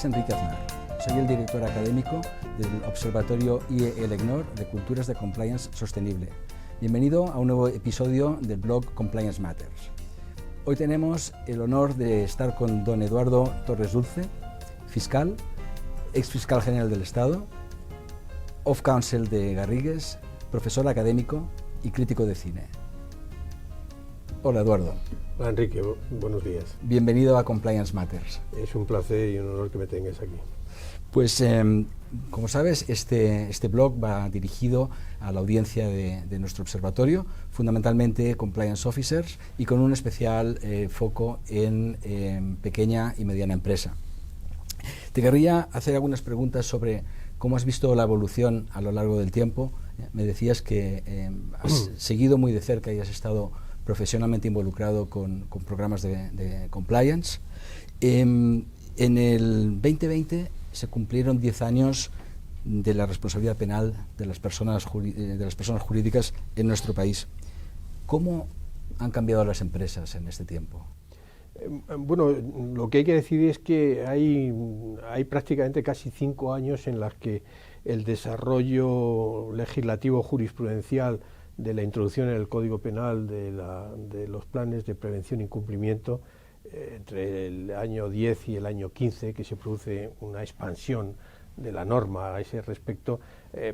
es Enrique Aznar. Soy el director académico del Observatorio IE ELECNOR de Culturas de Compliance Sostenible. Bienvenido a un nuevo episodio del blog Compliance Matters. Hoy tenemos el honor de estar con don Eduardo Torres Dulce, fiscal, ex fiscal general del Estado, Off Counsel de Garrigues, profesor académico y crítico de cine. Hola, Eduardo. Hola, Enrique, buenos días. Bienvenido a Compliance Matters. Es un placer y un honor que me tengas aquí. Pues, como sabes, este blog va dirigido a la audiencia de nuestro observatorio, fundamentalmente compliance officers y con un especial foco en pequeña y mediana empresa. Te querría hacer algunas preguntas sobre cómo has visto la evolución a lo largo del tiempo. Me decías que has seguido muy de cerca y has estado profesionalmente involucrado con programas de compliance. En el 2020 se cumplieron 10 años de la responsabilidad penal de las personas jurídicas en nuestro país. ¿Cómo han cambiado las empresas en este tiempo? Bueno, lo que hay que decir es que hay prácticamente casi 5 años en los que el desarrollo legislativo jurisprudencial de la introducción en el Código Penal de los planes de prevención y cumplimiento entre el año 10 y el año 15, que se produce una expansión de la norma a ese respecto,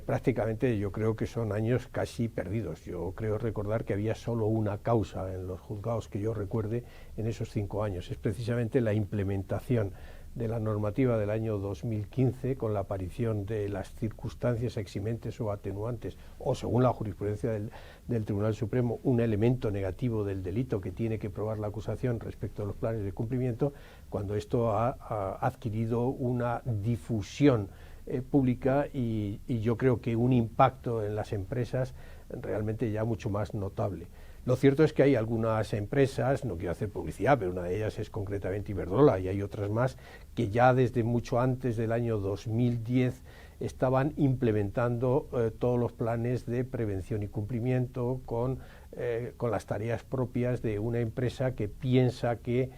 prácticamente yo creo que son años casi perdidos. Yo creo recordar que había solo una causa en los juzgados que yo recuerde en esos 5 años. Es precisamente la implementación de la normativa del año 2015 con la aparición de las circunstancias eximentes o atenuantes o, según la jurisprudencia del Tribunal Supremo, un elemento negativo del delito que tiene que probar la acusación respecto a los planes de cumplimiento, cuando esto ha adquirido una difusión pública y yo creo que un impacto en las empresas realmente ya mucho más notable. Lo cierto es que hay algunas empresas, no quiero hacer publicidad, pero una de ellas es concretamente Iberdrola, y hay otras más que ya desde mucho antes del año 2010 estaban implementando todos los planes de prevención y cumplimiento con las tareas propias de una empresa que piensa que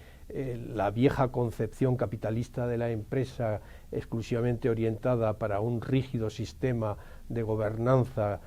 la vieja concepción capitalista de la empresa, exclusivamente orientada para un rígido sistema de gobernanza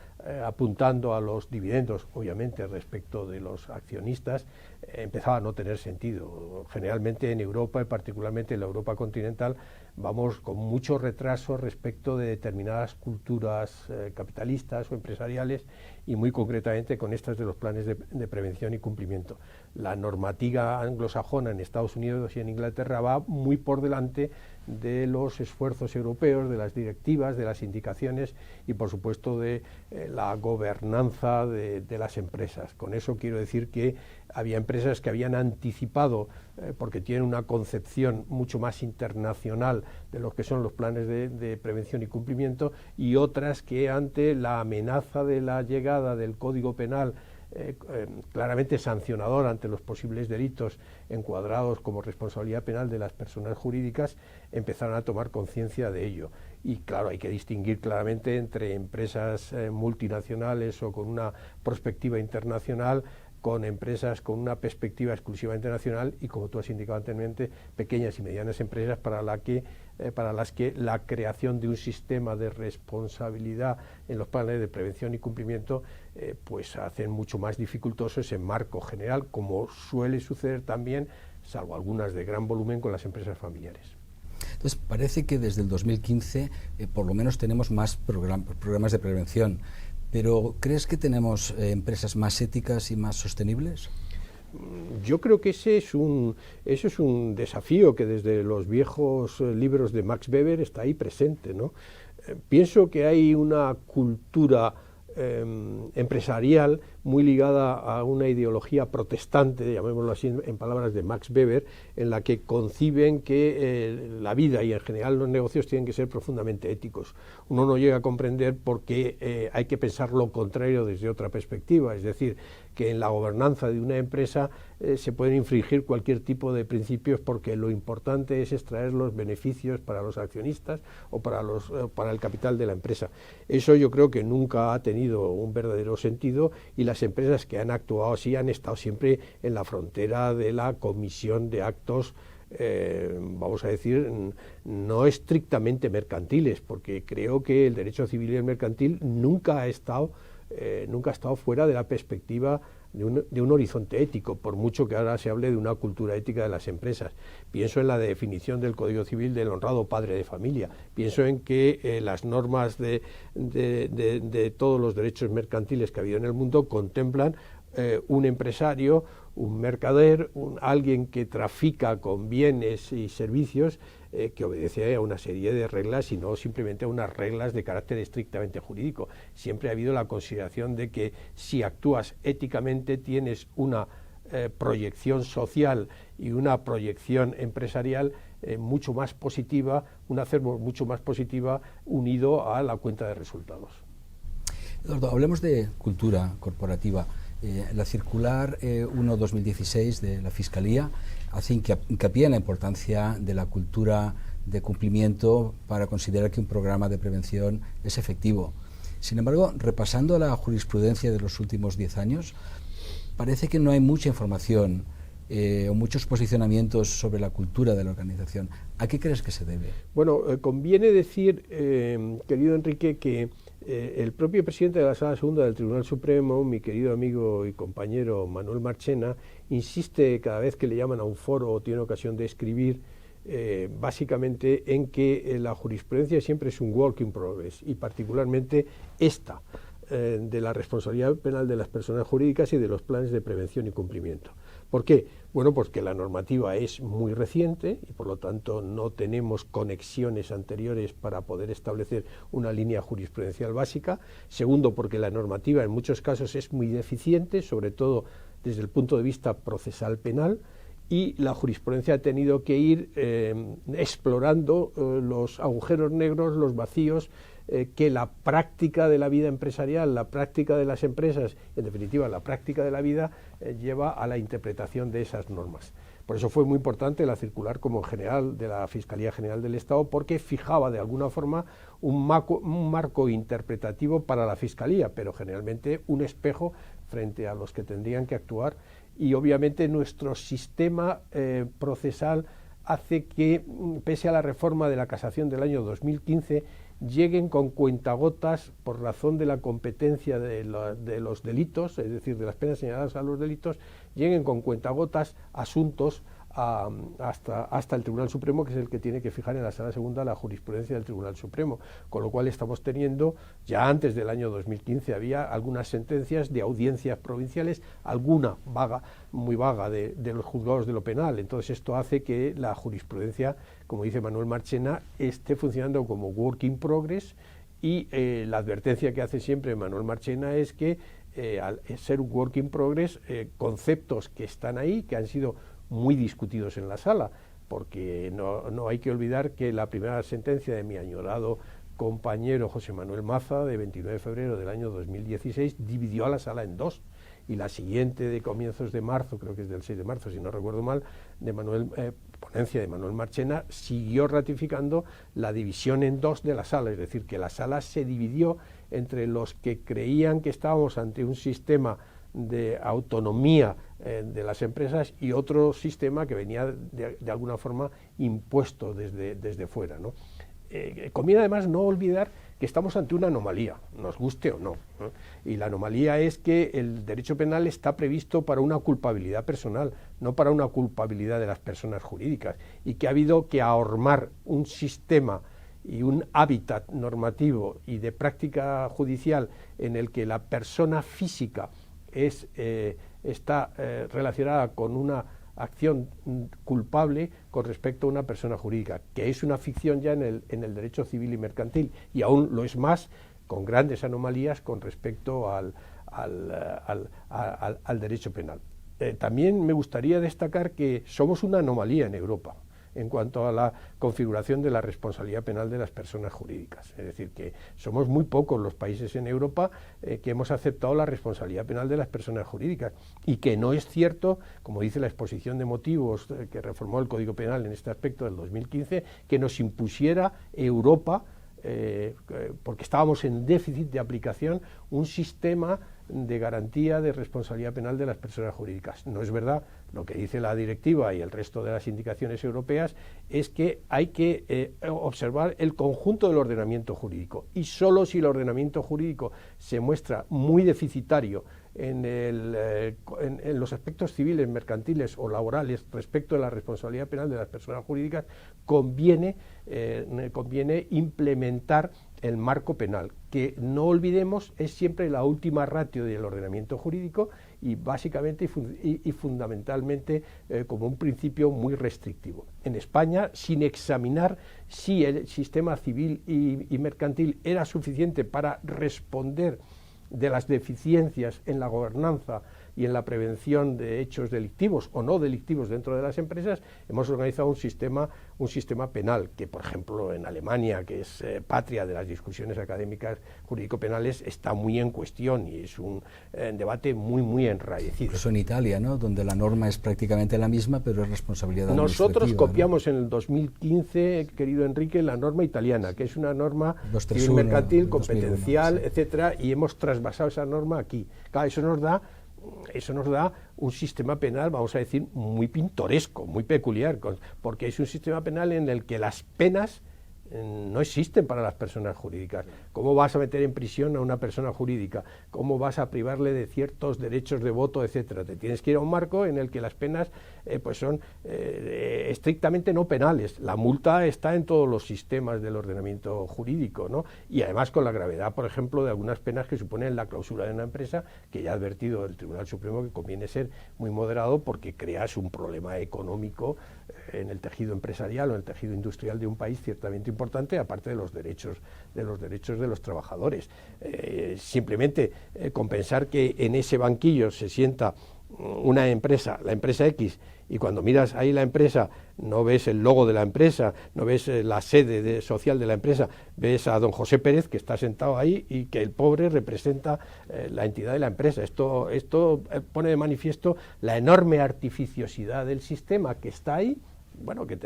apuntando a los dividendos, obviamente respecto de los accionistas, empezaba a no tener sentido. Generalmente en Europa, y particularmente en la Europa continental, vamos con mucho retraso respecto de determinadas culturas capitalistas o empresariales, y muy concretamente con estas de los planes de prevención y cumplimiento. La normativa anglosajona en Estados Unidos y en Inglaterra va muy por delante de los esfuerzos europeos, de las directivas, de las indicaciones y, por supuesto, de la gobernanza de las empresas. Con eso quiero decir que había empresas que habían anticipado, porque tienen una concepción mucho más internacional de lo que son los planes de prevención y cumplimiento, y otras que ante la amenaza de la llegada del Código Penal claramente sancionador ante los posibles delitos encuadrados como responsabilidad penal de las personas jurídicas, empezaron a tomar conciencia de ello. Y claro, hay que distinguir claramente entre empresas multinacionales o con una perspectiva internacional, con empresas con una perspectiva exclusivamente nacional y, como tú has indicado anteriormente, pequeñas y medianas empresas para las que la creación de un sistema de responsabilidad en los planes de prevención y cumplimiento pues hacen mucho más dificultoso ese marco general, como suele suceder también, salvo algunas de gran volumen, con las empresas familiares. Entonces, parece que desde el 2015 por lo menos tenemos más programas de prevención. Pero, ¿crees que tenemos empresas más éticas y más sostenibles? Yo creo que ese es un desafío que desde los viejos libros de Max Weber está ahí presente, ¿no? Pienso que hay una cultura empresarial muy ligada a una ideología protestante, llamémoslo así en palabras de Max Weber, en la que conciben que la vida y en general los negocios tienen que ser profundamente éticos. Uno no llega a comprender por qué hay que pensar lo contrario desde otra perspectiva, es decir, que en la gobernanza de una empresa se pueden infringir cualquier tipo de principios porque lo importante es extraer los beneficios para los accionistas o para el capital de la empresa. Eso yo creo que nunca ha tenido un verdadero sentido, y las empresas que han actuado así han estado siempre en la frontera de la comisión de actos vamos a decir, no estrictamente mercantiles, porque creo que el derecho civil y el mercantil nunca ha estado fuera de la perspectiva de un horizonte ético, por mucho que ahora se hable de una cultura ética de las empresas. Pienso en la definición del Código Civil del honrado padre de familia, pienso en que las normas de todos los derechos mercantiles que ha habido en el mundo contemplan un empresario, un mercader, alguien que trafica con bienes y servicios que obedece a una serie de reglas y no simplemente a unas reglas de carácter estrictamente jurídico. Siempre ha habido la consideración de que si actúas éticamente tienes una proyección social y una proyección empresarial mucho más positiva, un acervo mucho más positiva unido a la cuenta de resultados. Eduardo, hablemos de cultura corporativa. La circular 1/2016 de la Fiscalía hace hincapié en la importancia de la cultura de cumplimiento para considerar que un programa de prevención es efectivo. Sin embargo, repasando la jurisprudencia de los últimos 10 años, parece que no hay mucha información o muchos posicionamientos sobre la cultura de la organización. ¿A qué crees que se debe? Bueno, conviene decir, querido Enrique, que el propio presidente de la Sala Segunda del Tribunal Supremo, mi querido amigo y compañero Manuel Marchena, insiste cada vez que le llaman a un foro o tiene ocasión de escribir, básicamente en que la jurisprudencia siempre es un work in progress, y particularmente esta, de la responsabilidad penal de las personas jurídicas y de los planes de prevención y cumplimiento. ¿Por qué? Bueno, porque la normativa es muy reciente y por lo tanto no tenemos conexiones anteriores para poder establecer una línea jurisprudencial básica. Segundo, porque la normativa en muchos casos es muy deficiente, sobre todo desde el punto de vista procesal penal, y la jurisprudencia ha tenido que ir explorando los agujeros negros, los vacíos que la práctica de la vida empresarial, la práctica de las empresas, en definitiva la práctica de la vida, lleva a la interpretación de esas normas. Por eso fue muy importante la circular como general de la Fiscalía General del Estado, porque fijaba de alguna forma un marco interpretativo para la Fiscalía, pero generalmente un espejo frente a los que tendrían que actuar. Y obviamente nuestro sistema procesal hace que, pese a la reforma de la casación del año 2015, lleguen con cuentagotas, por razón de la competencia de los delitos, es decir, de las penas señaladas a los delitos, lleguen con cuentagotas asuntos hasta el Tribunal Supremo, que es el que tiene que fijar en la Sala Segunda la jurisprudencia del Tribunal Supremo, con lo cual estamos teniendo, ya antes del año 2015 había algunas sentencias de audiencias provinciales, alguna vaga, muy vaga, de los juzgados de lo penal. Entonces esto hace que la jurisprudencia, como dice Manuel Marchena, esté funcionando como work in progress, y la advertencia que hace siempre Manuel Marchena es que al ser un work in progress, conceptos que están ahí, que han sido muy discutidos en la sala, porque no hay que olvidar que la primera sentencia de mi añorado compañero José Manuel Maza, de 29 de febrero del año 2016, dividió a la sala en dos, y la siguiente, de comienzos de marzo, creo que es del 6 de marzo, si no recuerdo mal, ponencia de Manuel Marchena, siguió ratificando la división en dos de la sala, es decir, que la sala se dividió entre los que creían que estábamos ante un sistema de autonomía de las empresas y otro sistema que venía de alguna forma impuesto desde fuera, ¿no? Conviene además no olvidar que estamos ante una anomalía, nos guste o no, ¿no? Y la anomalía es que el derecho penal está previsto para una culpabilidad personal, no para una culpabilidad de las personas jurídicas, y que ha habido que ahormar un sistema y un hábitat normativo y de práctica judicial en el que la persona física está relacionada con una acción culpable con respecto a una persona jurídica, que es una ficción ya en el derecho civil y mercantil, y aún lo es más, con grandes anomalías con respecto al derecho penal. También me gustaría destacar que somos una anomalía en Europa en cuanto a la configuración de la responsabilidad penal de las personas jurídicas. Es decir, que somos muy pocos los países en Europa que hemos aceptado la responsabilidad penal de las personas jurídicas, y que no es cierto, como dice la exposición de motivos que reformó el Código Penal en este aspecto del 2015, que nos impusiera Europa porque estábamos en déficit de aplicación, un sistema de garantía de responsabilidad penal de las personas jurídicas. No es verdad, lo que dice la directiva y el resto de las indicaciones europeas es que hay que observar el conjunto del ordenamiento jurídico, y solo si el ordenamiento jurídico se muestra muy deficitario en los aspectos civiles, mercantiles o laborales respecto de la responsabilidad penal de las personas jurídicas, conviene implementar el marco penal, que no olvidemos es siempre la última ratio del ordenamiento jurídico y básicamente y fundamentalmente como un principio muy restrictivo. En España, sin examinar si el sistema civil y mercantil era suficiente para responder de las deficiencias en la gobernanza y en la prevención de hechos delictivos o no delictivos dentro de las empresas, hemos organizado un sistema penal que, por ejemplo, en Alemania, que es patria de las discusiones académicas jurídico-penales, está muy en cuestión y es un debate muy enraecido. Incluso en Italia, ¿no?, donde la norma es prácticamente la misma, pero es responsabilidad administrativa. Nosotros copiamos, ¿no?, en el 2015, querido Enrique, la norma italiana, que es una norma civil mercantil, competencial, 2001, sí, etcétera, y hemos trasvasado esa norma aquí. Claro, eso nos da un sistema penal, vamos a decir, muy pintoresco, muy peculiar, porque es un sistema penal en el que las penas no existen para las personas jurídicas. ¿Cómo vas a meter en prisión a una persona jurídica? ¿Cómo vas a privarle de ciertos derechos de voto, etcétera? Te tienes que ir a un marco en el que las penas pues son estrictamente no penales. La multa está en todos los sistemas del ordenamiento jurídico, ¿no? Y además con la gravedad, por ejemplo, de algunas penas que suponen la clausura de una empresa, que ya ha advertido el Tribunal Supremo que conviene ser muy moderado porque creas un problema económico en el tejido empresarial o en el tejido industrial de un país ciertamente importante, aparte de los derechos de los trabajadores. Simplemente compensar que en ese banquillo se sienta una empresa, la empresa X, y cuando miras ahí la empresa no ves el logo de la empresa, no ves la sede social de la empresa, ves a don José Pérez que está sentado ahí y que el pobre representa la entidad de la empresa. Esto pone de manifiesto la enorme artificiosidad del sistema que está ahí. Bueno, que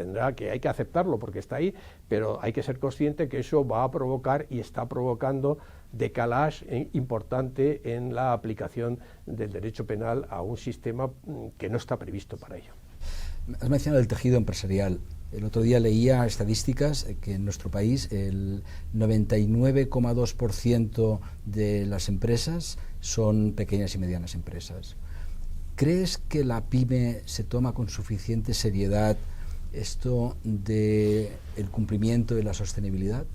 hay que aceptarlo porque está ahí, pero hay que ser consciente que eso va a provocar y está provocando decalage importante en la aplicación del derecho penal a un sistema que no está previsto para ello. Has mencionado el tejido empresarial. El otro día leía estadísticas que en nuestro país el 99,2% de las empresas son pequeñas y medianas empresas. ¿Crees que la PYME se toma con suficiente seriedad esto del cumplimiento de la sostenibilidad?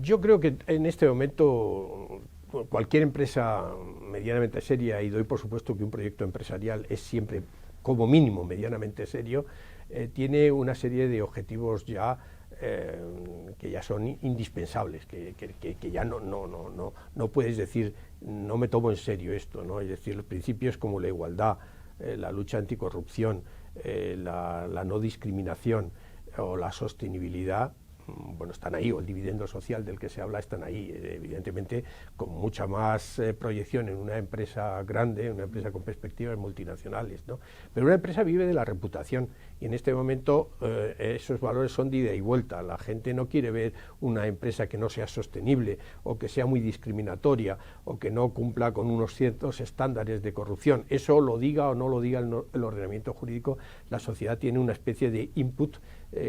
Yo creo que en este momento cualquier empresa medianamente seria, y doy por supuesto que un proyecto empresarial es siempre como mínimo medianamente serio, tiene una serie de objetivos ya que ya son indispensables, que ya no puedes decir no me tomo en serio esto, ¿no? Es decir, los principios como la igualdad, la lucha anticorrupción, la no discriminación o la sostenibilidad, bueno, están ahí, o el dividendo social del que se habla están ahí, evidentemente con mucha más proyección en una empresa grande, una empresa con perspectivas multinacionales, ¿no? Pero una empresa vive de la reputación y en este momento esos valores son de ida y vuelta. La gente no quiere ver una empresa que no sea sostenible o que sea muy discriminatoria o que no cumpla con unos ciertos estándares de corrupción. Eso lo diga o no lo diga el ordenamiento jurídico, la sociedad tiene una especie de input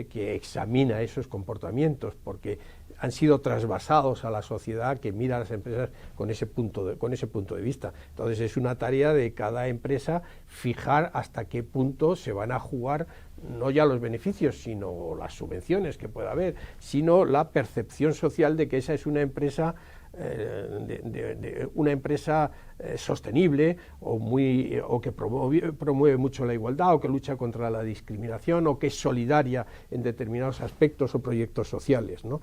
que examina esos comportamientos porque han sido trasvasados a la sociedad que mira a las empresas con ese punto de vista. Entonces es una tarea de cada empresa fijar hasta qué punto se van a jugar no ya los beneficios, sino las subvenciones que pueda haber, sino la percepción social de que esa es una empresa sostenible o que promueve mucho la igualdad o que lucha contra la discriminación o que es solidaria en determinados aspectos o proyectos sociales, ¿no?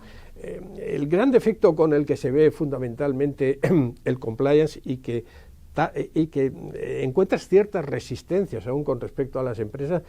El gran defecto con el que se ve fundamentalmente el compliance y que encuentras ciertas resistencias aún con respecto a las empresas,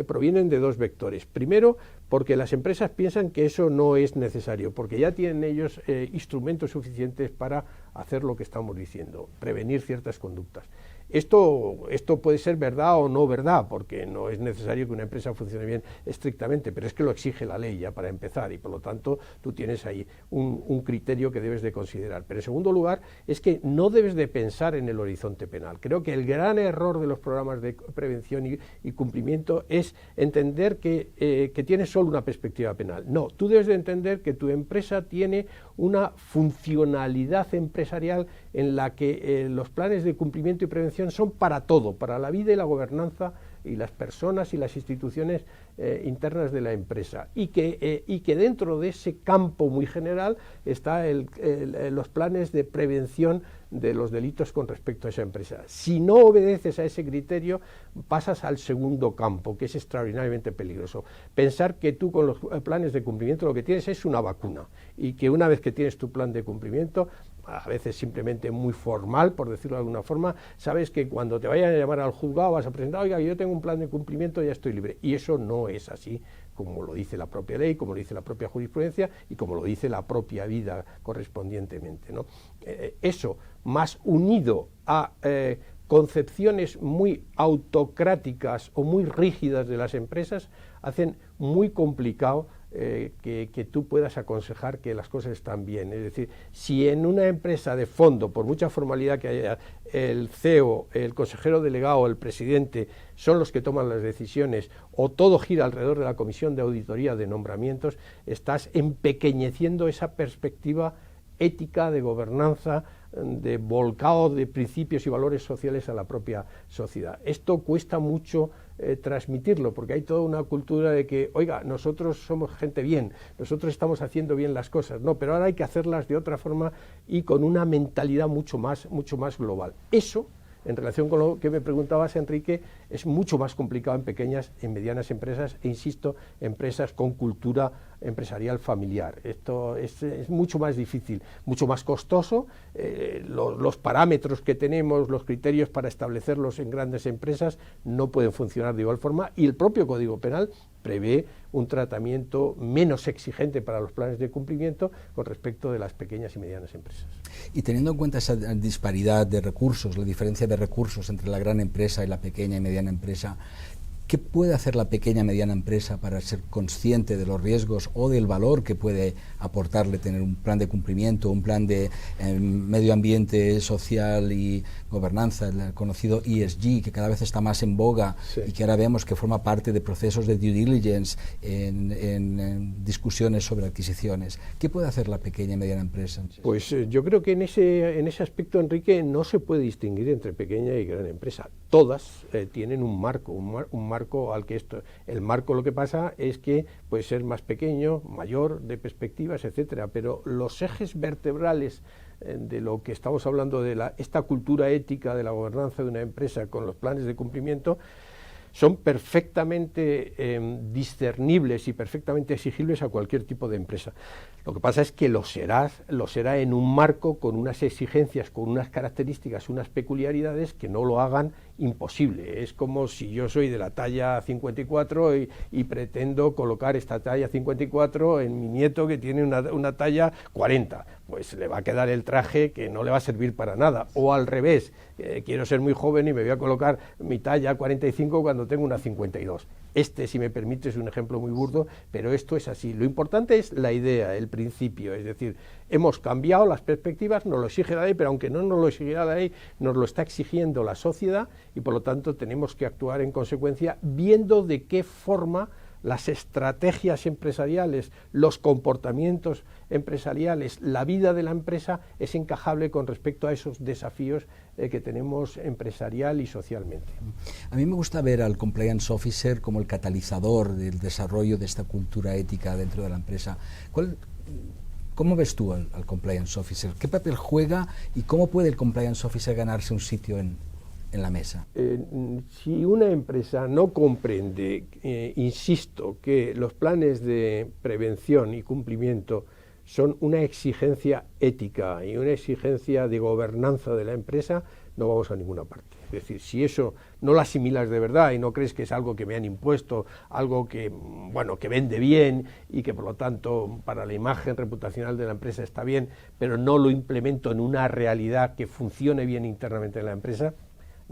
provienen de dos vectores. Primero, porque las empresas piensan que eso no es necesario, porque ya tienen ellos instrumentos suficientes para hacer lo que estamos diciendo, prevenir ciertas conductas. Esto puede ser verdad o no verdad, porque no es necesario que una empresa funcione bien estrictamente, pero es que lo exige la ley ya para empezar, y por lo tanto tú tienes ahí un criterio que debes de considerar. Pero en segundo lugar, es que no debes de pensar en el horizonte penal. Creo que el gran error de los programas de prevención y cumplimiento es entender que tienes solo una perspectiva penal. No, tú debes de entender que tu empresa tiene una funcionalidad empresarial en la que los planes de cumplimiento y prevención son para todo, para la vida y la gobernanza y las personas y las instituciones internas de la empresa, y que dentro de ese campo muy general está los planes de prevención de los delitos con respecto a esa empresa. Si no obedeces a ese criterio, pasas al segundo campo, que es extraordinariamente peligroso. Pensar que tú con los planes de cumplimiento lo que tienes es una vacuna, y que una vez que tienes tu plan de cumplimiento, a veces simplemente muy formal, por decirlo de alguna forma, sabes que cuando te vayan a llamar al juzgado vas a presentar, oiga, yo tengo un plan de cumplimiento, ya estoy libre. Y eso no es así, como lo dice la propia ley, como lo dice la propia jurisprudencia y como lo dice la propia vida correspondientemente, ¿no? Eso, más unido a concepciones muy autocráticas o muy rígidas de las empresas, hacen muy complicado que tú puedas aconsejar que las cosas están bien. Es decir, si en una empresa de fondo, por mucha formalidad que haya, el CEO, el consejero delegado, el presidente son los que toman las decisiones, o todo gira alrededor de la comisión de auditoría de nombramientos, estás empequeñeciendo esa perspectiva ética, de gobernanza, de volcado de principios y valores sociales a la propia sociedad. Esto cuesta mucho transmitirlo, porque hay toda una cultura de que, oiga, nosotros somos gente bien, nosotros estamos haciendo bien las cosas, no, pero ahora hay que hacerlas de otra forma y con una mentalidad mucho más global. Eso, en relación con lo que me preguntabas, Enrique, es mucho más complicado en pequeñas, en medianas empresas, e insisto, empresas con cultura empresarial familiar. Esto es mucho más difícil, mucho más costoso. Los parámetros que tenemos, los criterios para establecerlos en grandes empresas no pueden funcionar de igual forma, y el propio Código Penal prevé un tratamiento menos exigente para los planes de cumplimiento con respecto de las pequeñas y medianas empresas. Y teniendo en cuenta esa disparidad de recursos, la diferencia de recursos entre la gran empresa y la pequeña y mediana empresa, ¿qué puede hacer la pequeña y mediana empresa para ser consciente de los riesgos o del valor que puede aportarle tener un plan de cumplimiento, un plan de medio ambiente social y gobernanza, el conocido ESG, que cada vez está más en boga, sí, y que ahora vemos que forma parte de procesos de due diligence en discusiones sobre adquisiciones? ¿Qué puede hacer la pequeña y mediana empresa? Pues yo creo que en ese aspecto, Enrique, no se puede distinguir entre pequeña y gran empresa. Todas tienen un marco al que el marco, lo que pasa es que puede ser más pequeño, mayor, de perspectivas, etcétera, pero los ejes vertebrales de lo que estamos hablando de esta cultura ética de la gobernanza de una empresa con los planes de cumplimiento son perfectamente discernibles y perfectamente exigibles a cualquier tipo de empresa. Lo que pasa es que lo será en un marco con unas exigencias, con unas características, unas peculiaridades que no lo hagan imposible. Es como si yo soy de la talla 54 y pretendo colocar esta talla 54 en mi nieto que tiene una talla 40. Pues le va a quedar el traje que no le va a servir para nada. O al revés, quiero ser muy joven y me voy a colocar mi talla 45 cuando tengo una 52. Si me permite, es un ejemplo muy burdo, pero esto es así. Lo importante es la idea, el principio, es decir, hemos cambiado las perspectivas, nos lo exige la ley, pero aunque no nos lo exigiera la ley, nos lo está exigiendo la sociedad, y por lo tanto tenemos que actuar en consecuencia, viendo de qué forma las estrategias empresariales, los comportamientos empresariales, la vida de la empresa es encajable con respecto a esos desafíos que tenemos empresarial y socialmente. A mí me gusta ver al Compliance Officer como el catalizador del desarrollo de esta cultura ética dentro de la empresa. ¿Cómo ves tú al Compliance Officer? ¿Qué papel juega y cómo puede el Compliance Officer ganarse un sitio en la mesa? Si una empresa no comprende, insisto, que los planes de prevención y cumplimiento son una exigencia ética y una exigencia de gobernanza de la empresa, no vamos a ninguna parte. Es decir, si eso no lo asimilas de verdad y no crees que es algo que me han impuesto, algo que vende bien y que por lo tanto para la imagen reputacional de la empresa está bien, pero no lo implemento en una realidad que funcione bien internamente en la empresa,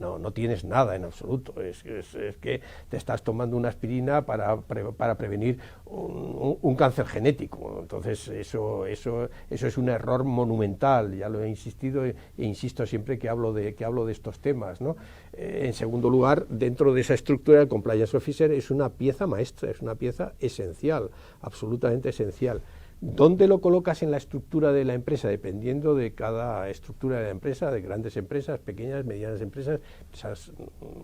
no tienes nada en absoluto. Es que te estás tomando una aspirina para prevenir un cáncer genético. Entonces eso es un error monumental. Ya lo he insistido e insisto siempre que hablo de estos temas, ¿no? En segundo lugar, dentro de esa estructura, el Compliance Officer es una pieza maestra, es una pieza esencial, absolutamente esencial. ¿Dónde lo colocas en la estructura de la empresa? Dependiendo de cada estructura de la empresa, de grandes empresas, pequeñas, medianas empresas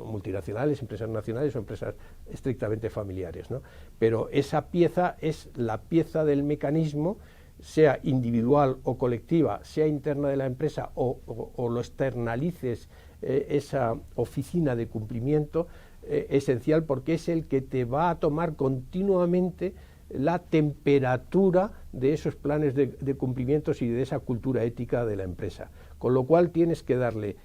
multinacionales, empresas nacionales o empresas estrictamente familiares, ¿no? Pero esa pieza es la pieza del mecanismo, sea individual o colectiva, sea interna de la empresa o lo externalices, esa oficina de cumplimiento, esencial, porque es el que te va a tomar continuamente la temperatura de esos planes de cumplimientos y de esa cultura ética de la empresa. Con lo cual tienes que darle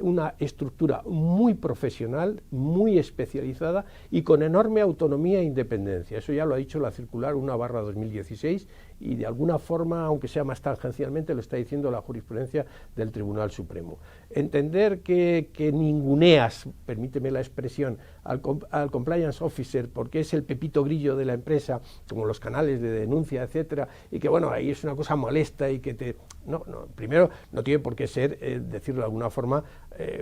una estructura muy profesional, muy especializada y con enorme autonomía e independencia. Eso ya lo ha dicho la circular 1/2016 y de alguna forma, aunque sea más tangencialmente, lo está diciendo la jurisprudencia del Tribunal Supremo. Entender que ninguneas, permíteme la expresión, al Compliance Officer porque es el pepito grillo de la empresa, como los canales de denuncia, etcétera, y que bueno, ahí es una cosa molesta y que te... No, primero no tiene por qué ser, decirlo de alguna forma,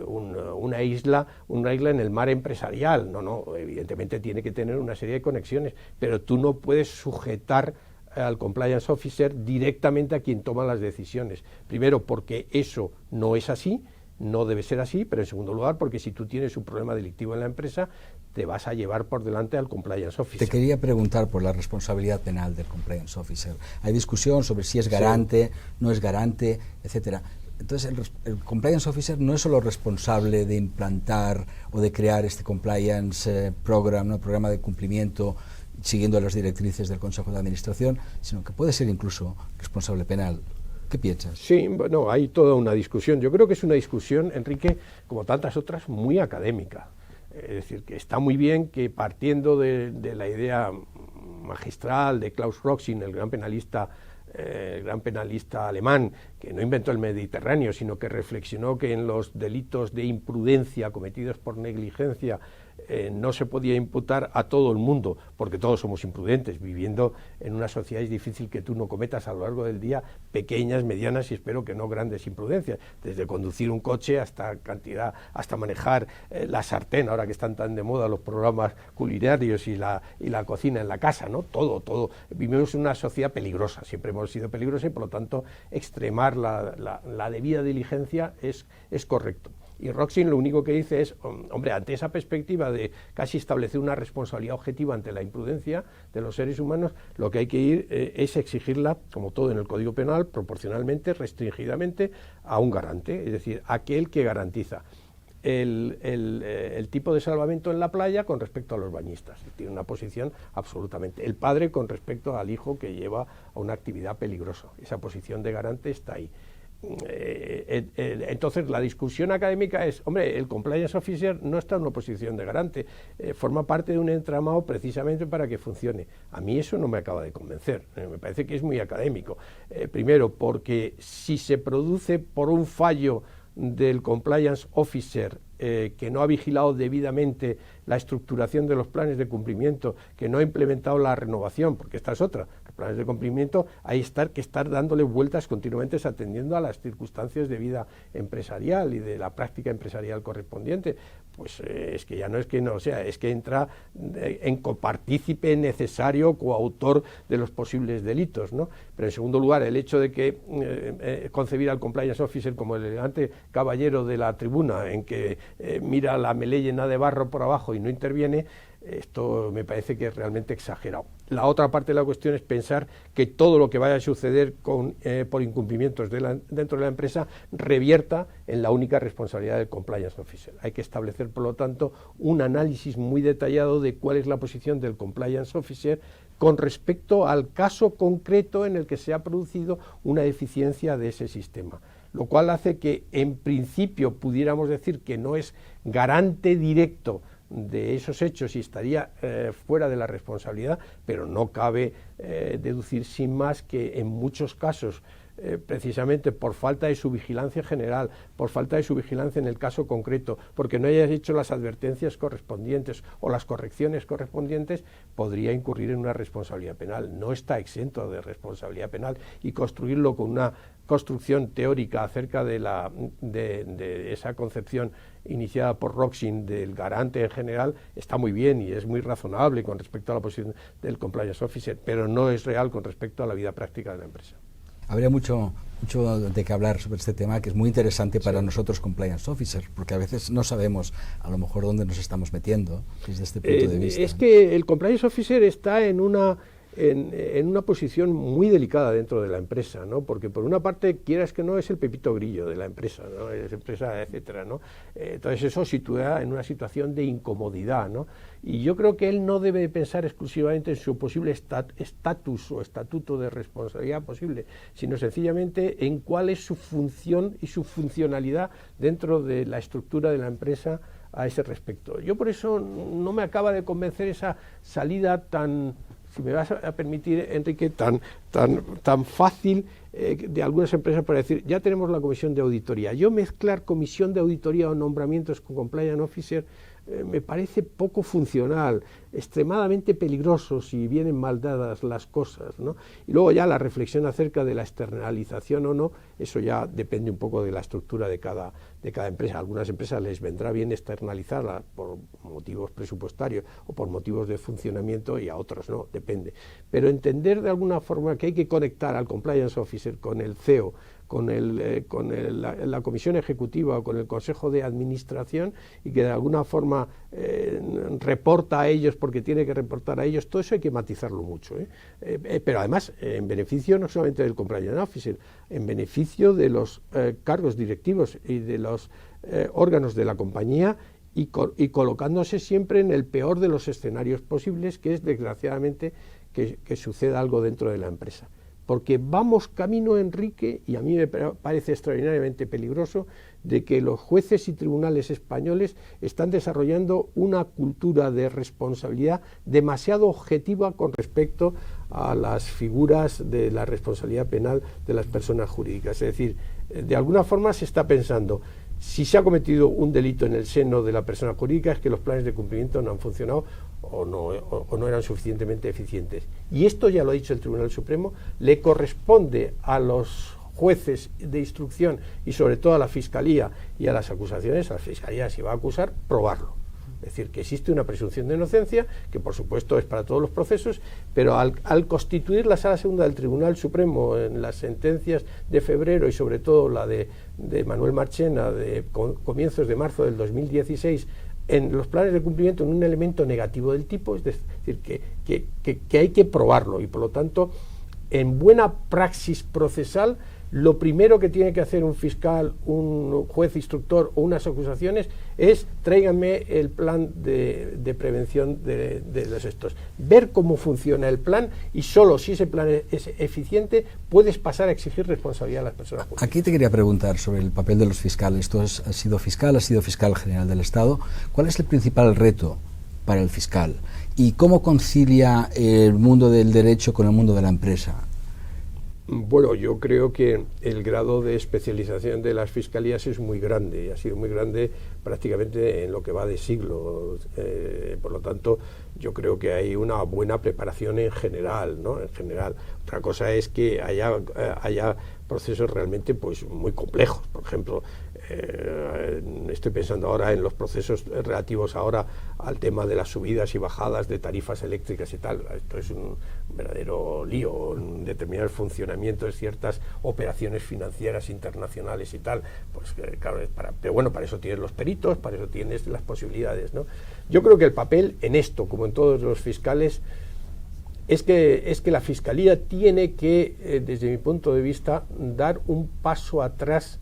una isla en el mar empresarial. No, evidentemente tiene que tener una serie de conexiones, pero tú no puedes sujetar al Compliance Officer directamente a quien toma las decisiones. Primero, porque eso no es así, no debe ser así, pero en segundo lugar, porque si tú tienes un problema delictivo en la empresa, te vas a llevar por delante al Compliance Officer. Te quería preguntar por la responsabilidad penal del Compliance Officer. Hay discusión sobre si es garante, sí, no es garante, etcétera. Entonces, el Compliance Officer no es solo responsable de implantar o de crear este Compliance Program, ¿no? Programa de cumplimiento, siguiendo las directrices del Consejo de Administración, sino que puede ser incluso responsable penal. ¿Qué piensas? Sí, bueno, hay toda una discusión. Yo creo que es una discusión, Enrique, como tantas otras, muy académica. Es decir, que está muy bien que partiendo de la idea magistral de Klaus Roxin, el gran penalista alemán, que no inventó el Mediterráneo, sino que reflexionó que en los delitos de imprudencia cometidos por negligencia no se podía imputar a todo el mundo, porque todos somos imprudentes. Viviendo en una sociedad es difícil que tú no cometas a lo largo del día pequeñas, medianas y espero que no grandes imprudencias, desde conducir un coche hasta manejar la sartén, ahora que están tan de moda los programas culinarios y la cocina en la casa, ¿no? Todo. Vivimos en una sociedad peligrosa, siempre hemos sido peligrosa y por lo tanto extremar la debida diligencia es correcto. Y Roxin lo único que dice es, hombre, ante esa perspectiva de casi establecer una responsabilidad objetiva ante la imprudencia de los seres humanos, lo que hay que ir es exigirla, como todo en el Código Penal, proporcionalmente, restringidamente, a un garante, es decir, aquel que garantiza el tipo de salvamento en la playa con respecto a los bañistas. Tiene una posición absolutamente. El padre con respecto al hijo que lleva a una actividad peligrosa. Esa posición de garante está ahí. Entonces la discusión académica es, hombre, el Compliance Officer no está en una posición de garante, forma parte de un entramado precisamente para que funcione. A mí eso no me acaba de convencer, me parece que es muy académico. Primero, porque si se produce por un fallo del Compliance Officer que no ha vigilado debidamente la estructuración de los planes de cumplimiento, que no ha implementado la renovación, porque esta es otra, los planes de cumplimiento hay que estar dándole vueltas continuamente atendiendo a las circunstancias de vida empresarial y de la práctica empresarial correspondiente. Pues es que ya no es que no, o sea, es que entra en copartícipe necesario, coautor de los posibles delitos, ¿no? Pero en segundo lugar, el hecho de que concebir al Compliance Officer como el elegante caballero de la tribuna, en que mira la melé llena de barro por abajo y no interviene, esto me parece que es realmente exagerado. La otra parte de la cuestión es pensar que todo lo que vaya a suceder por incumplimientos dentro de la empresa revierta en la única responsabilidad del Compliance Officer. Hay que establecer, por lo tanto, un análisis muy detallado de cuál es la posición del Compliance Officer con respecto al caso concreto en el que se ha producido una deficiencia de ese sistema, lo cual hace que en principio pudiéramos decir que no es garante directo de esos hechos y estaría fuera de la responsabilidad, pero no cabe deducir sin más que en muchos casos precisamente por falta de su vigilancia general, por falta de su vigilancia en el caso concreto, porque no haya hecho las advertencias correspondientes o las correcciones correspondientes, podría incurrir en una responsabilidad penal. No está exento de responsabilidad penal, y construirlo con una construcción teórica acerca de esa concepción iniciada por Roxin del garante en general está muy bien y es muy razonable con respecto a la posición del compliance officer, pero no es real con respecto a la vida práctica de la empresa. Habría mucho de qué hablar sobre este tema, que es muy interesante para nosotros compliance officers, porque a veces no sabemos a lo mejor dónde nos estamos metiendo desde este punto de vista. Es que el compliance officer está en una posición muy delicada dentro de la empresa, ¿no? Porque por una parte, quieras que no, es el pepito grillo de la empresa, ¿no? Es empresa, etcétera, ¿no? Entonces eso sitúa en una situación de incomodidad, ¿no? Y yo creo que él no debe pensar exclusivamente en su posible estatus o estatuto de responsabilidad posible, sino sencillamente en cuál es su función y su funcionalidad dentro de la estructura de la empresa a ese respecto. Yo por eso no me acaba de convencer esa salida tan, si me vas a permitir, Enrique, tan fácil de algunas empresas para decir, ya tenemos la comisión de auditoría. Yo mezclar comisión de auditoría o nombramientos con compliance officer me parece poco funcional, extremadamente peligroso si vienen mal dadas las cosas, ¿no? Y luego ya la reflexión acerca de la externalización o no, eso ya depende un poco de la estructura de cada empresa. A algunas empresas les vendrá bien externalizarla por motivos presupuestarios o por motivos de funcionamiento, y a otros no, depende. Pero entender de alguna forma que hay que conectar al compliance officer con el CEO, con la comisión ejecutiva o con el consejo de administración, y que de alguna forma reporta a ellos porque tiene que reportar a ellos, todo eso hay que matizarlo mucho, pero además en beneficio no solamente del compliance officer, en beneficio de los cargos directivos y de los órganos de la compañía, y colocándose siempre en el peor de los escenarios posibles, que es desgraciadamente que suceda algo dentro de la empresa. Porque vamos camino, Enrique, y a mí me parece extraordinariamente peligroso, de que los jueces y tribunales españoles están desarrollando una cultura de responsabilidad demasiado objetiva con respecto a las figuras de la responsabilidad penal de las personas jurídicas. Es decir, de alguna forma se está pensando, si se ha cometido un delito en el seno de la persona jurídica, es que los planes de cumplimiento no han funcionado o no eran suficientemente eficientes. Y esto, ya lo ha dicho el Tribunal Supremo, le corresponde a los jueces de instrucción y sobre todo a la Fiscalía y a las acusaciones. A la Fiscalía, si va a acusar, probarlo. Es decir, que existe una presunción de inocencia, que por supuesto es para todos los procesos, pero al constituir la Sala Segunda del Tribunal Supremo en las sentencias de febrero, y sobre todo la de Manuel Marchena de comienzos de marzo del 2016, en los planes de cumplimiento, en un elemento negativo del tipo, es decir, que hay que probarlo, y por lo tanto, en buena praxis procesal, lo primero que tiene que hacer un fiscal, un juez instructor o unas acusaciones es: tráiganme el plan de prevención de los estos. Ver cómo funciona el plan, y solo si ese plan es eficiente puedes pasar a exigir responsabilidad a las personas jurídicas. Aquí te quería preguntar sobre el papel de los fiscales. Tú has sido fiscal general del Estado. ¿Cuál es el principal reto para el fiscal? ¿Y cómo concilia el mundo del derecho con el mundo de la empresa? Bueno, yo creo que el grado de especialización de las fiscalías es muy grande, y ha sido muy grande prácticamente en lo que va de siglo. Por lo tanto, yo creo que hay una buena preparación en general, ¿no? En general. Otra cosa es que haya procesos realmente pues muy complejos. Por ejemplo, estoy pensando ahora en los procesos relativos ahora al tema de las subidas y bajadas de tarifas eléctricas y tal. Esto es un verdadero lío, en determinar el funcionamiento de ciertas operaciones financieras internacionales y tal. Pues claro, pero bueno, para eso tienes los peritos, para eso tienes las posibilidades, ¿no? Yo creo que el papel en esto, como en todos los fiscales, es que la Fiscalía tiene que, desde mi punto de vista, dar un paso atrás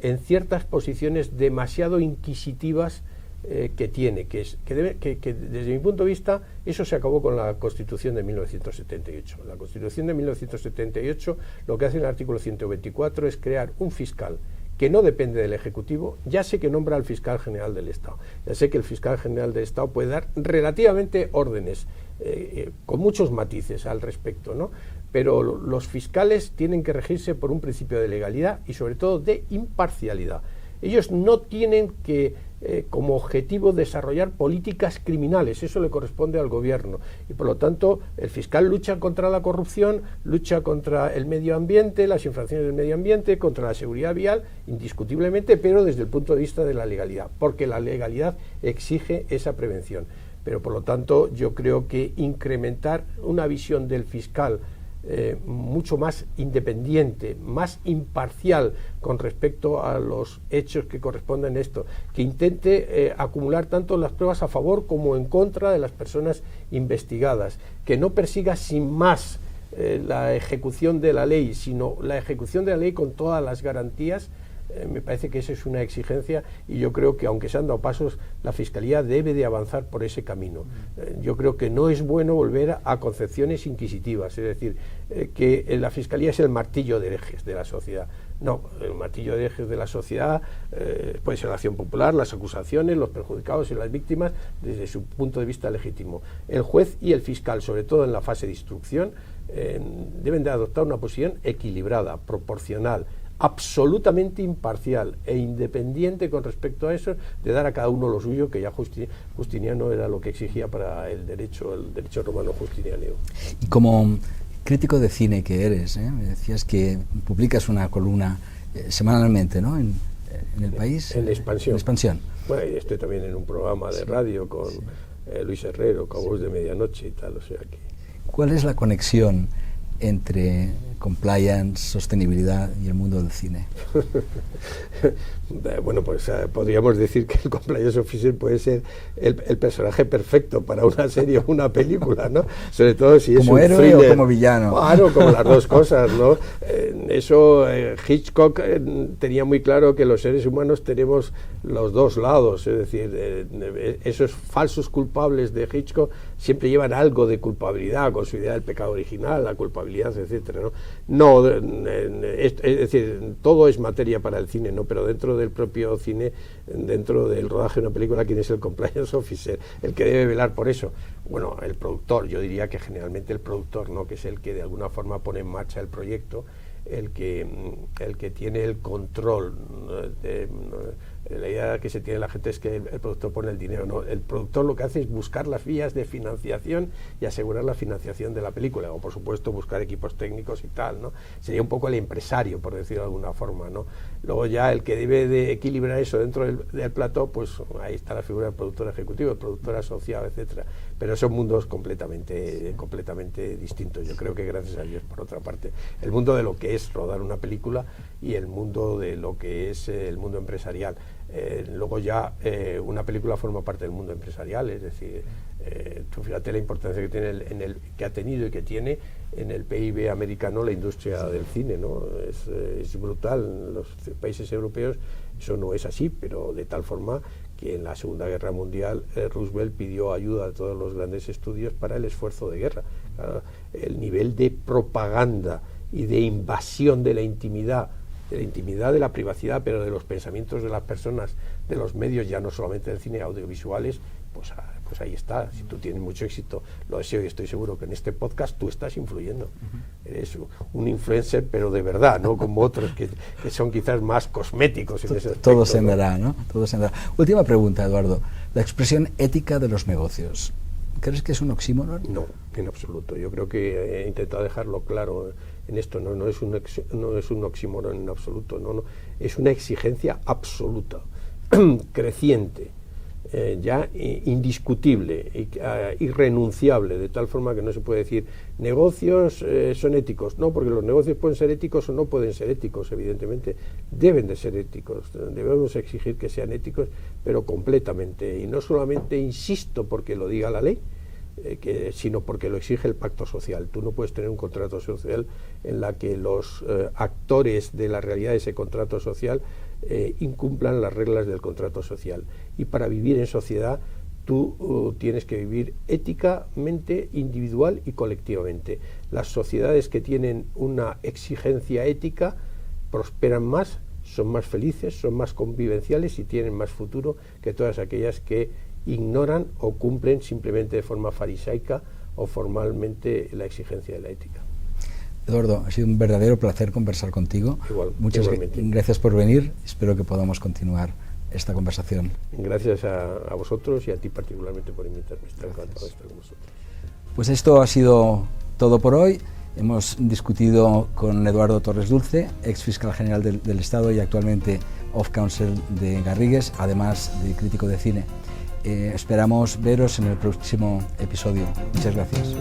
en ciertas posiciones demasiado inquisitivas que tiene, que desde mi punto de vista, eso se acabó con la Constitución de 1978. La Constitución de 1978 lo que hace en el artículo 124 es crear un fiscal que no depende del Ejecutivo. Ya sé que nombra al Fiscal General del Estado, ya sé que el Fiscal General del Estado puede dar relativamente órdenes con muchos matices al respecto, ¿no? Pero los fiscales tienen que regirse por un principio de legalidad y sobre todo de imparcialidad. Ellos no tienen que como objetivo desarrollar políticas criminales, eso le corresponde al gobierno, y por lo tanto el fiscal lucha contra la corrupción, lucha contra el medio ambiente, las infracciones del medio ambiente, contra la seguridad vial, indiscutiblemente, pero desde el punto de vista de la legalidad, porque la legalidad exige esa prevención. Pero por lo tanto yo creo que incrementar una visión del fiscal mucho más independiente, más imparcial con respecto a los hechos que corresponden a esto, que intente acumular tanto las pruebas a favor como en contra de las personas investigadas, que no persiga sin más la ejecución de la ley, sino la ejecución de la ley con todas las garantías. Me parece que esa es una exigencia y yo creo que aunque se han dado pasos, la Fiscalía debe de avanzar por ese camino. Yo creo que no es bueno volver a concepciones inquisitivas, es decir, que la Fiscalía es el martillo de herejes de la sociedad. No, el martillo de herejes de la sociedad puede ser la acción popular, las acusaciones, los perjudicados y las víctimas desde su punto de vista legítimo. El juez y el fiscal, sobre todo en la fase de instrucción, deben de adoptar una posición equilibrada, proporcional, absolutamente imparcial e independiente con respecto a eso, de dar a cada uno lo suyo, que ya Justiniano era lo que exigía para el derecho romano justiniano. Y como crítico de cine que eres, me decías que publicas una columna semanalmente, ¿no? En El País. En Expansión. En Expansión. Bueno, estoy también en un programa de radio con Luis Herrero, con Voz de Medianoche y tal, o sea que... ¿Cuál es la conexión entre compliance, sostenibilidad y el mundo del cine? Bueno, pues podríamos decir que el compliance officer puede ser el personaje perfecto para una serie o una película, ¿no? Sobre todo si es como un héroe thriller, o como villano. Claro, como las dos cosas, ¿no? Eso Hitchcock tenía muy claro que los seres humanos tenemos los dos lados, es decir, esos falsos culpables de Hitchcock siempre llevan algo de culpabilidad con su idea del pecado original, la culpabilidad, etcétera, ¿no? No, es decir, todo es materia para el cine, ¿no? Pero dentro del propio cine, dentro del rodaje de una película, ¿quién es el compliance officer? El que debe velar por eso. Bueno, el productor, yo diría que generalmente el productor, ¿no? Que es el que de alguna forma pone en marcha el proyecto, el que tiene el control. La idea que se tiene la gente es que el productor pone el dinero, ¿no? El productor lo que hace es buscar las vías de financiación y asegurar la financiación de la película, o por supuesto buscar equipos técnicos y tal, ¿no? Sería un poco el empresario, por decirlo de alguna forma, ¿no? Luego ya el que debe de equilibrar eso dentro del plató, pues ahí está la figura del productor ejecutivo, el productor asociado, etcétera. Pero son mundos completamente distintos. Yo creo que gracias a Dios, por otra parte, el mundo de lo que es rodar una película y el mundo de lo que es el mundo empresarial. Luego ya una película forma parte del mundo empresarial, es decir, tú fíjate la importancia que tiene que ha tenido y que tiene en el PIB americano la industria del cine, ¿no? Es brutal. En los países europeos eso no es así, pero de tal forma que en la Segunda Guerra Mundial Roosevelt pidió ayuda a todos los grandes estudios para el esfuerzo de guerra. Claro, el nivel de propaganda y de invasión de la intimidad de la privacidad, pero de los pensamientos de las personas, de los medios, ya no solamente del cine, audiovisuales, pues ahí está. Si tú tienes mucho éxito, lo deseo y estoy seguro que en este podcast tú estás influyendo. Eres un influencer, pero de verdad, no como otros que son quizás más cosméticos en ese aspecto. Todo se andará, ¿no? Todo se andará. Última pregunta, Eduardo. La expresión ética de los negocios, ¿crees que es un oxímoron? No, en absoluto. Yo creo que he intentado dejarlo claro en esto. No es un oxímoron en absoluto. No, es una exigencia absoluta, creciente, ya indiscutible, irrenunciable, de tal forma que no se puede decir negocios son éticos. No, porque los negocios pueden ser éticos o no pueden ser éticos, evidentemente deben de ser éticos, debemos exigir que sean éticos, pero completamente, y no solamente, insisto, porque lo diga la ley, sino porque lo exige el pacto social. Tú no puedes tener un contrato social en la que los actores de la realidad de ese contrato social incumplan las reglas del contrato social. Y para vivir en sociedad tú tienes que vivir éticamente, individual y colectivamente. Las sociedades que tienen una exigencia ética prosperan más, son más felices, son más convivenciales y tienen más futuro que todas aquellas que ignoran o cumplen simplemente de forma farisaica o formalmente la exigencia de la ética. Eduardo, ha sido un verdadero placer conversar contigo. Muchas gracias por venir. Espero que podamos continuar esta conversación. Gracias a vosotros y a ti particularmente por invitarme. Estoy encantado de estar con vosotros. Pues esto ha sido todo por hoy. Hemos discutido con Eduardo Torres Dulce, ex fiscal general del Estado y actualmente off-counsel de Garrigues, además de crítico de cine. Esperamos veros en el próximo episodio. Muchas gracias.